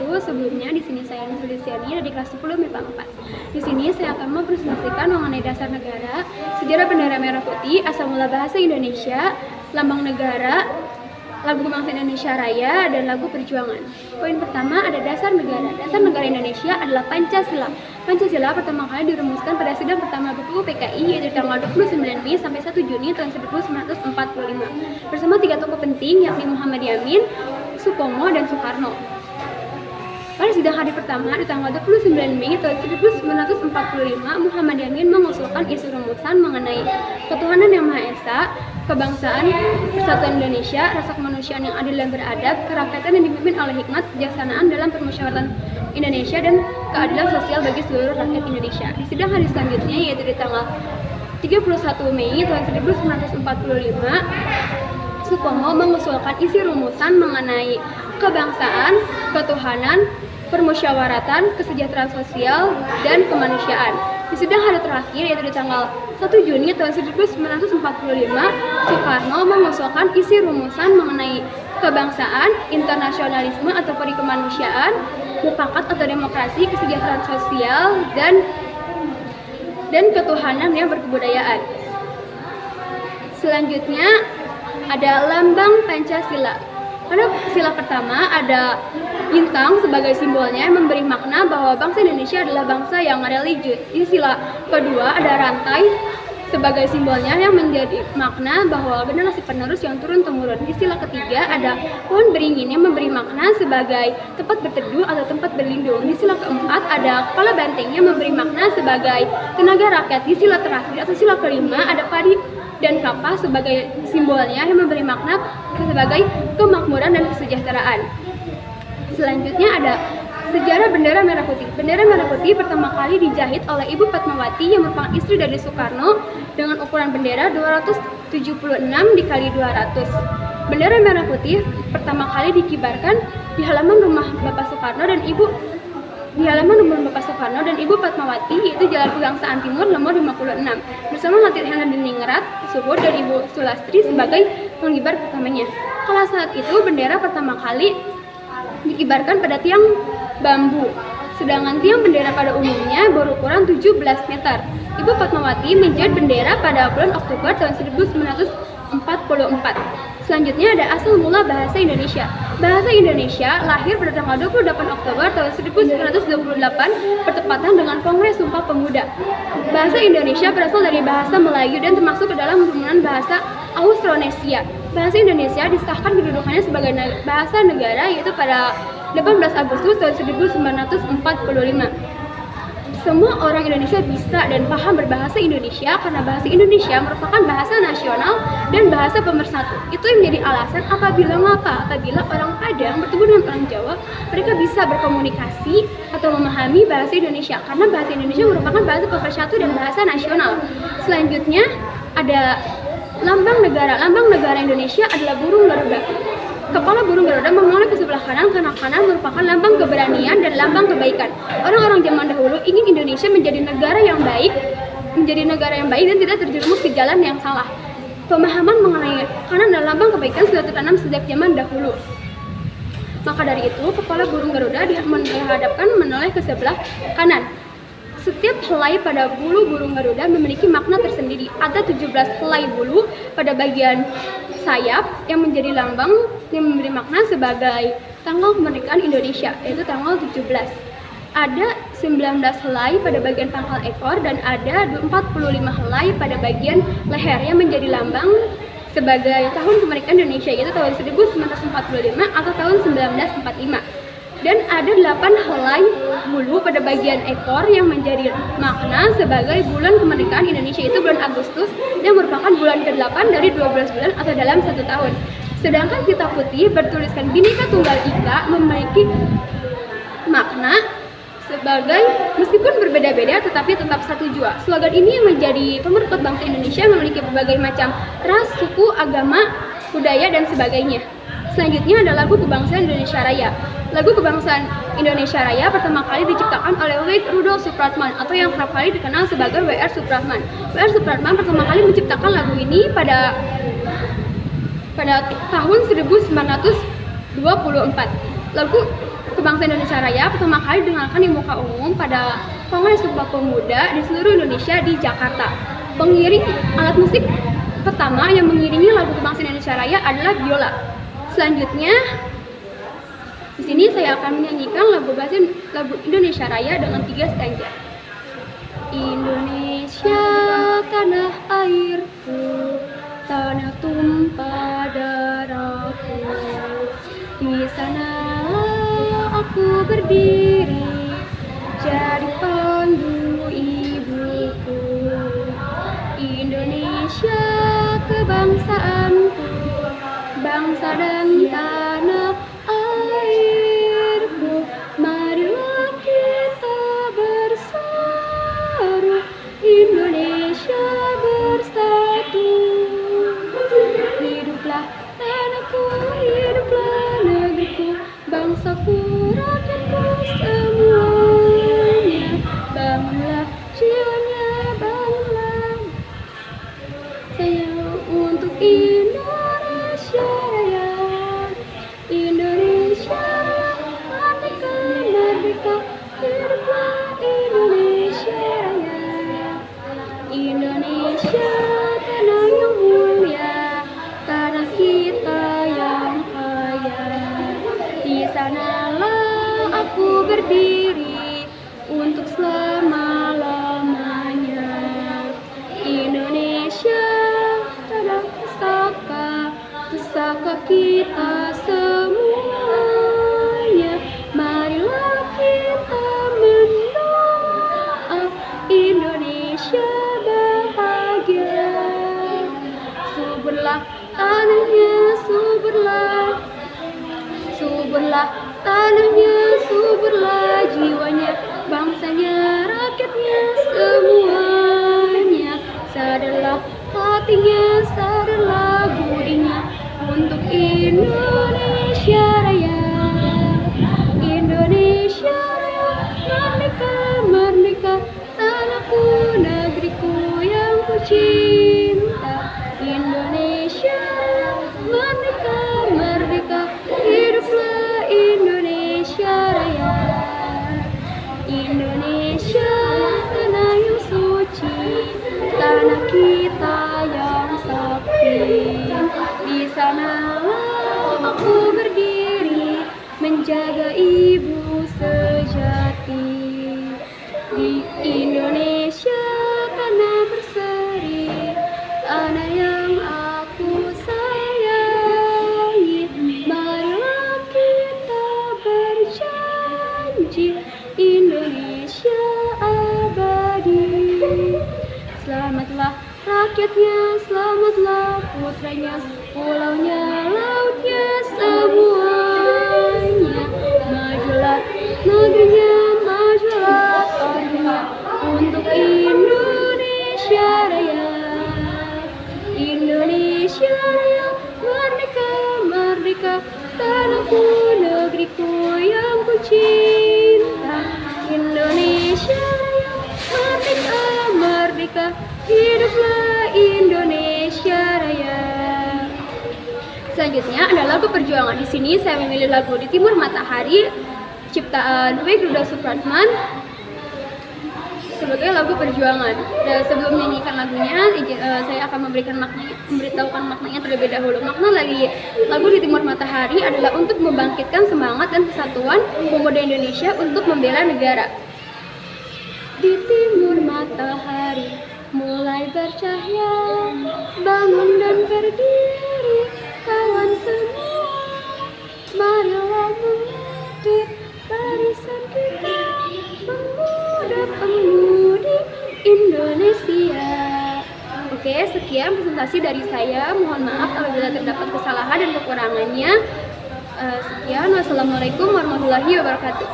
wabarakatuh. Sebelumnya di sini saya Nurul Listiani dari kelas 10 MIPA 4. Di sini saya akan mempresentasikan mengenai dasar negara, sejarah bendera merah putih, asal mula bahasa Indonesia, lambang negara, lagu bangsa Indonesia Raya, dan lagu perjuangan. Poin pertama ada dasar negara. Dasar negara Indonesia adalah Pancasila. Pancasila pertama kali dirumuskan pada sidang pertama BPU PKI yaitu tanggal 29 Mei sampai 1 Juni tahun 1945 bersama 3 tokoh penting yakni Muhammad Yamin, Supomo, dan Soekarno. Pada sidang hari pertama di tanggal 29 Mei tahun 1945, Muhammad Yamin mengusulkan isu rumusan mengenai ketuhanan yang Maha Esa, kebangsaan, persatuan Indonesia, rasa kemanusiaan yang adil dan beradab, kerakyatan yang dipimpin oleh hikmat, kebijaksanaan dalam permusyawaratan Indonesia, dan keadilan sosial bagi seluruh rakyat Indonesia. Di sidang hari selanjutnya yaitu di tanggal 31 Mei tahun 1945, Supomo mengusulkan isi rumusan mengenai kebangsaan, ketuhanan, permusyawaratan, kesejahteraan sosial, dan kemanusiaan. Di sidang hari terakhir yaitu di tanggal 1 Juni tahun 1945, Soekarno mengusulkan isi rumusan mengenai kebangsaan, internasionalisme atau perikemanusiaan, mufakat atau demokrasi, kesejahteraan sosial, dan ketuhanan yang berkebudayaan. Selanjutnya ada lambang Pancasila. Pada sila pertama ada bintang sebagai simbolnya yang memberi makna bahwa bangsa Indonesia adalah bangsa yang religius. Di sila kedua ada rantai sebagai simbolnya yang menjadi makna bahwa generasi penerus yang turun-temurun. Di sila ketiga ada pohon beringin yang memberi makna sebagai tempat berteduh atau tempat berlindung. Di sila keempat ada kepala banteng yang memberi makna sebagai tenaga rakyat. Di sila terakhir atau sila kelima ada padi dan kapas sebagai simbolnya yang memberi makna sebagai kemakmuran dan kesejahteraan. Selanjutnya ada sejarah bendera merah putih. Bendera merah putih pertama kali dijahit oleh Ibu Fatmawati yang merupakan istri dari Soekarno dengan ukuran bendera 276 dikali 200. Bendera merah putih pertama kali dikibarkan di halaman rumah Bapak Soekarno dan Ibu Fatmawati yaitu Jalan Pegangsaan Timur nomor 56 bersama latihan dan Ningrat Suhud dan Ibu Sulastri sebagai pengibar pertamanya. Kala saat itu bendera pertama kali dikibarkan pada tiang bambu, sedangkan tiang bendera pada umumnya berukuran 17 meter. Ibu Fatmawati menjahit bendera pada bulan Oktober tahun 1944. Selanjutnya ada asal mula bahasa Indonesia. Bahasa Indonesia lahir pada tanggal 28 Oktober tahun 1928 bertepatan dengan Kongres Sumpah Pemuda. Bahasa Indonesia berasal dari bahasa Melayu dan termasuk ke dalam gabungan bahasa Austronesia. Bahasa Indonesia disahkan kedudukannya sebagai bahasa negara yaitu pada 18 Agustus tahun 1945. Semua orang Indonesia bisa dan paham berbahasa Indonesia karena bahasa Indonesia merupakan bahasa nasional dan bahasa pemersatu. Itu yang menjadi alasan apabila orang Padang bertemu dengan orang Jawa, mereka bisa berkomunikasi atau memahami bahasa Indonesia karena bahasa Indonesia merupakan bahasa pemersatu dan bahasa nasional. Selanjutnya ada lambang negara. Lambang negara Indonesia adalah burung Garuda. Kepala burung Garuda menoleh ke sebelah kanan karena kanan merupakan lambang keberanian dan lambang kebaikan. Orang-orang zaman dahulu ingin Indonesia menjadi negara yang baik dan tidak terjerumus ke jalan yang salah. Pemahaman mengenai kanan dan lambang kebaikan sudah tertanam sejak zaman dahulu. Maka dari itu, kepala burung Garuda dihadapkan menoleh ke sebelah kanan. Setiap helai pada bulu burung Garuda memiliki makna tersendiri. Ada 17 helai bulu pada bagian sayap yang menjadi lambang yang memberi makna sebagai tanggal kemerdekaan Indonesia, yaitu tanggal 17. Ada 19 helai pada bagian pangkal ekor dan ada 45 helai pada bagian leher yang menjadi lambang sebagai tahun kemerdekaan Indonesia, yaitu tahun 1945 atau tahun 1945. Dan ada 8 helai bulu pada bagian ekor yang menjadi makna sebagai bulan kemerdekaan Indonesia, itu bulan Agustus yang merupakan bulan ke-8 dari 12 bulan atau dalam 1 tahun. Sedangkan kitab putih bertuliskan Bhinneka Tunggal Ika memiliki makna sebagai meskipun berbeda-beda tetapi tetap satu jua. Slogan ini menjadi pemersatu bangsa Indonesia memiliki berbagai macam ras, suku, agama, budaya, dan sebagainya. Selanjutnya ada lagu kebangsaan Indonesia Raya. Lagu kebangsaan Indonesia Raya pertama kali diciptakan oleh Wade Rudolph Supratman atau yang kerap kali dikenal sebagai W.R. Supratman. W.R. Supratman pertama kali menciptakan lagu ini pada tahun 1924. Lagu Kebangsaan Indonesia Raya pertama kali didengarkan di muka umum pada Kongres Sumpah Pemuda di seluruh Indonesia di Jakarta. Pengiring alat musik pertama yang mengiringi lagu Kebangsaan Indonesia Raya adalah biola. Selanjutnya, di sini saya akan menyanyikan lagu Indonesia Raya dengan 3 stanza. Indonesia tanah airku, tanah tumpah darahku, di sanalah aku berdiri, jadi pandu ibuku. Indonesia kebangsaanku, bangsa dan tanah airku, marilah kita bersatu, Indonesia bersatu. Hiduplah tanahku, hiduplah negeriku, bangsaku, rakyatku semuanya. Bangunlah jiwanya, bangunlah saya untuk Indonesia Raya. Indonesia Raya, merdeka, merdeka, hiduplah Indonesia Raya. Indonesia tanah yang mulia, tanah kita yang kaya, di sanalah aku berdiri untuk selama-lamanya. Indonesia tanah pusaka, pusaka kita semuanya. Marilah kita mendoa Indonesia bahagia. Suburlah tanahnya, suburlah, suburlah tanahnya, suburlah jiwanya, bangsanya, rakyatnya semuanya. Sadarlah hatinya, sadarlah budinya untuk Indonesia Raya. Indonesia Raya, merdeka, merdeka, tanahku, negeriku yang ku cinta. Indonesia Raya, merdeka, merdeka, hiduplah Indonesia Raya. Indonesia tanah yang suci, tanah kita yang sakti, di sanalah aku berdiri menjaga ibu sejati. Di Indonesia tanah berseri, tanah yang aku sayangi, marilah kita berjanji Indonesia abadi. Selamatlah rakyatnya, selamatlah putranya, pulaunya, lautnya, semuanya. Majulah negerinya, majulah tanahnya untuk Indonesia Raya. Indonesia Raya, merdeka, merdeka, tanahku, negeriku yang ku cinta. Indonesia Raya, merdeka, merdeka, hiduplah Indonesia Raya. Selanjutnya ada lagu perjuangan. Di sini saya memilih lagu Di Timur Matahari ciptaan W. Gruda Supratman sebagai lagu perjuangan. Dan sebelum menyanyikan lagunya, saya akan memberitahukan maknanya terlebih dahulu. Makna dari lagu Di Timur Matahari adalah untuk membangkitkan semangat dan kesatuan pemuda Indonesia untuk membela negara. Di timur matahari mulai bercahaya, bangun dan berdiri kawan semua, marilah menyatu barisan kita, pemuda-pemudi Indonesia. Oke, sekian presentasi dari saya. Mohon maaf apabila terdapat kesalahan dan kekurangannya. Sekian, wassalamualaikum warahmatullahi wabarakatuh.